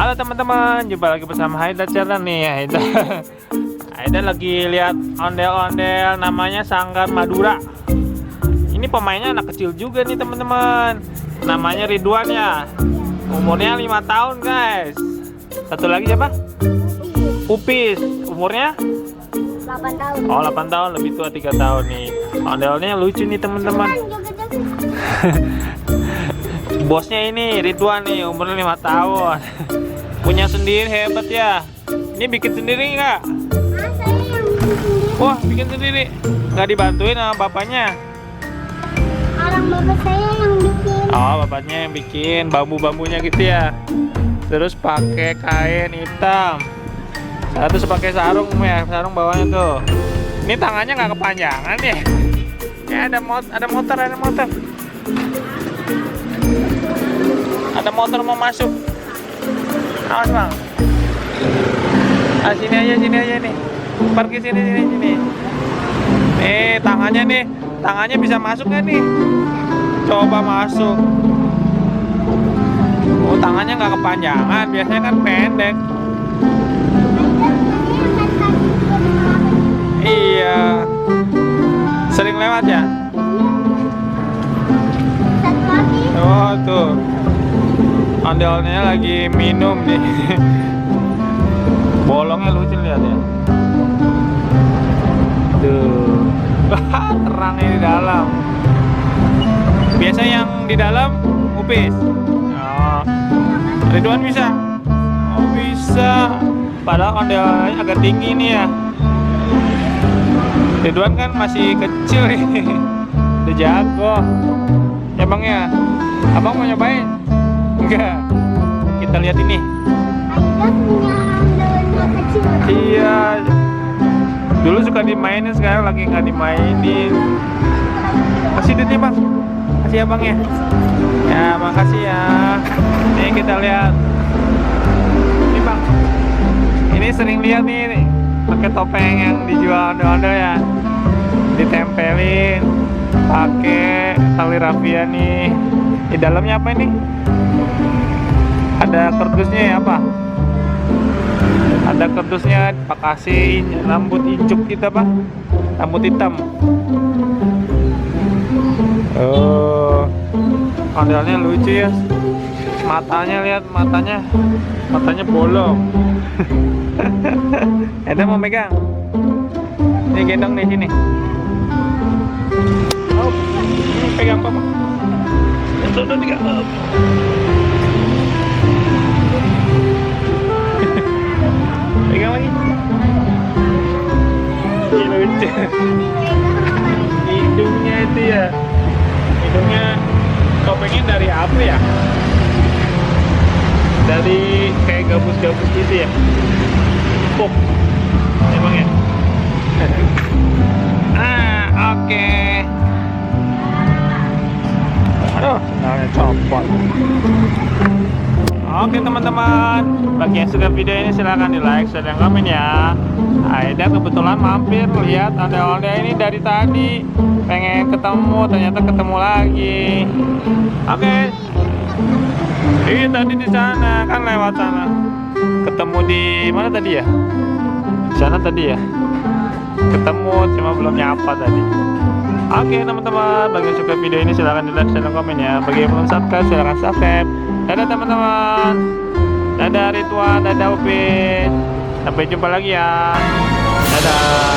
Halo teman-teman, jumpa lagi bersama Haida Channel nih. Haida lagi lihat ondel-ondel namanya Sanggar Madura. Ini pemainnya anak kecil juga nih teman-teman. Namanya Ridwan ya. Umurnya 5 tahun guys. Satu lagi siapa? Upis. Umurnya 8 tahun. Oh 8 tahun, lebih tua 3 tahun nih. Ondel-ondelnya lucu nih teman-teman. Bosnya ini Ridwan nih, umurnya 5 tahun. Punya sendiri, hebat ya. Ini bikin sendiri nggak? Saya yang bikin sendiri. Wah, bikin sendiri. Nggak dibantuin sama bapaknya? Orang bapak saya yang bikin. Oh, bapaknya yang bikin bambu-bambunya gitu ya. Terus pakai kain hitam. Terus pakai sarung ya, sarung bawahnya tuh. Ini tangannya nggak kepanjangan ya? Ya ada motor. Ada motor mau masuk. Awas bang. Ah, sini aja nih. Parkir sini. Nih tangannya bisa masuk nggak nih? Coba masuk. Oh tangannya nggak kepanjangan, biasanya kan pendek. Iya. Sering lewat ya? Satu lagi. Oh tuh. Ondel-ondelnya lagi minum nih. Bolongnya lucu lihat ya. Tuh. Terangnya di dalam. Biasa yang di dalam Upis. Oh. Ridwan bisa. Oh bisa. Padahal ondel-ondelnya agak tinggi nih ya. Ridwan kan masih kecil nih. Udah jago. Ya bang ya. Abang mau nyobain? Enggak. Kita lihat ini. Ada punya ondel-ondel kecil. Iya. Dulu suka dimainin, sekarang lagi nggak dimainin. Kasih duitnya bang. Kasih ya bang ya. Ya makasih ya. Nih kita lihat. Ini bang. Ini sering lihat nih pakai topeng yang dijual ondel-ondel ya. Ditempelin pakai tali rafia nih. Di dalamnya apa ini? Ada kardusnya ya apa? Ada kardusnya, Pak kasih rambut injuk kita pak, rambut hitam. Oh, ondel-ondelnya lucu ya. Matanya lihat matanya bolong. Ada mau megang? Ini gendong di sini. Oh, pegang papa. Itu udah tiga. Pegang lagi. Ini lucu. Hidungnya itu ya. Hidungnya topengnya dari apa ya? Dari kayak gabus-gabus gitu ya. Pop. Emang ya? Oke. Aduh, sendalnya copot. Oke teman-teman, bagi yang suka video ini silahkan di like, share, dan komen ya. Aida kebetulan mampir lihat ondel-ondel ini dari tadi. Pengen ketemu, ternyata ketemu lagi. Oke. Iya tadi di sana, kan lewat sana. Ketemu di mana tadi ya? Di sana tadi ya. Ketemu, cuma belum nyapa tadi. Oke teman-teman, bagi yang suka video ini silahkan di like, share, dan komen ya. Bagi yang belum subscribe silahkan subscribe. Dadah teman-teman. Dadah Ridwan, dadah Upin. Sampai jumpa lagi ya. Dadah.